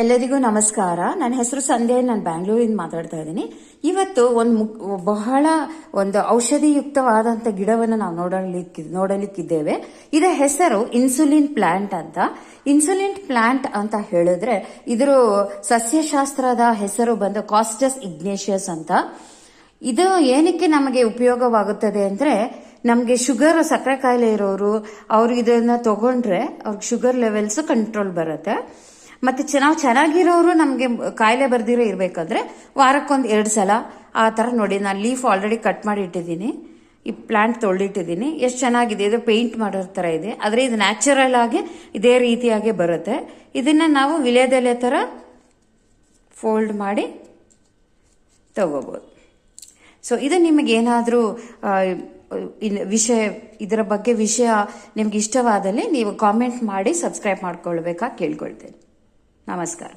ಎಲ್ಲರಿಗೂ ನಮಸ್ಕಾರ. ನನ್ನ ಹೆಸರು ಸಂಧ್ಯಾ. ನಾನು ಬ್ಯಾಂಗ್ಳೂರಿಂದ ಮಾತಾಡ್ತಾ ಇದ್ದೀನಿ. ಇವತ್ತು ಬಹಳ ಒಂದು ಔಷಧಿಯುಕ್ತವಾದಂತ ಗಿಡವನ್ನು ನಾವು ನೋಡಲಿಕ್ಕಿದ್ದೇವೆ. ಇದರ ಹೆಸರು ಇನ್ಸುಲಿನ್ ಪ್ಲಾಂಟ್ ಅಂತ. ಇನ್ಸುಲಿನ್ ಪ್ಲಾಂಟ್ ಅಂತ ಹೇಳಿದ್ರೆ ಇದರ ಸಸ್ಯಶಾಸ್ತ್ರದ ಹೆಸರು ಬಂದು ಕಾಸ್ಟಸ್ ಇಗ್ನೇಷಿಯಸ್ ಅಂತ. ಇದು ಏನಕ್ಕೆ ನಮಗೆ ಉಪಯೋಗವಾಗುತ್ತದೆ ಅಂದ್ರೆ, ನಮಗೆ ಶುಗರ್, ಸಕ್ಕರೆ ಕಾಯಿಲೆ ಇರೋರು ಅವ್ರು ಇದನ್ನ ತಗೊಂಡ್ರೆ ಅವ್ರಿಗೆ ಶುಗರ್ ಲೆವೆಲ್ಸ್ ಕಂಟ್ರೋಲ್ ಬರುತ್ತೆ. ಮತ್ತೆ ನಾವು ಚೆನ್ನಾಗಿರೋರು, ನಮಗೆ ಕಾಯಿಲೆ ಬರ್ದಿರೋ ಇರ್ಬೇಕಂದ್ರೆ ವಾರಕ್ಕೊಂದು 2 ಸಲ ಆ ತರ ನೋಡಿ. ನಾನು ಲೀಫ್ ಆಲ್ರೆಡಿ ಕಟ್ ಮಾಡಿ ಇಟ್ಟಿದ್ದೀನಿ, ಈ ಪ್ಲಾಂಟ್ ತೊಳೆದಿಟ್ಟಿದ್ದೀನಿ. ಎಷ್ಟು ಚೆನ್ನಾಗಿದೆ, ಇದು ಪೇಂಟ್ ಮಾಡೋ ತರ ಇದೆ. ಆದ್ರೆ ಇದು ನ್ಯಾಚುರಲ್ ಆಗಿ ಇದೇ ರೀತಿಯಾಗಿ ಬರುತ್ತೆ. ಇದನ್ನ ನಾವು ವಿಳ್ಯದೆಲೆ ತರ ಫೋಲ್ಡ್ ಮಾಡಿ ತಗೋಬಹುದು. ಸೊ ಇದು ನಿಮಗೆ ಏನಾದರೂ ಇದರ ಬಗ್ಗೆ ವಿಷಯ ನಿಮ್ಗೆ ಇಷ್ಟವಾದಲ್ಲಿ ನೀವು ಕಾಮೆಂಟ್ ಮಾಡಿ ಸಬ್ಸ್ಕ್ರೈಬ್ ಮಾಡ್ಕೊಳ್ಬೇಕಾ ಕೇಳ್ಕೊಳ್ತೇನೆ. ನಮಸ್ಕಾರ.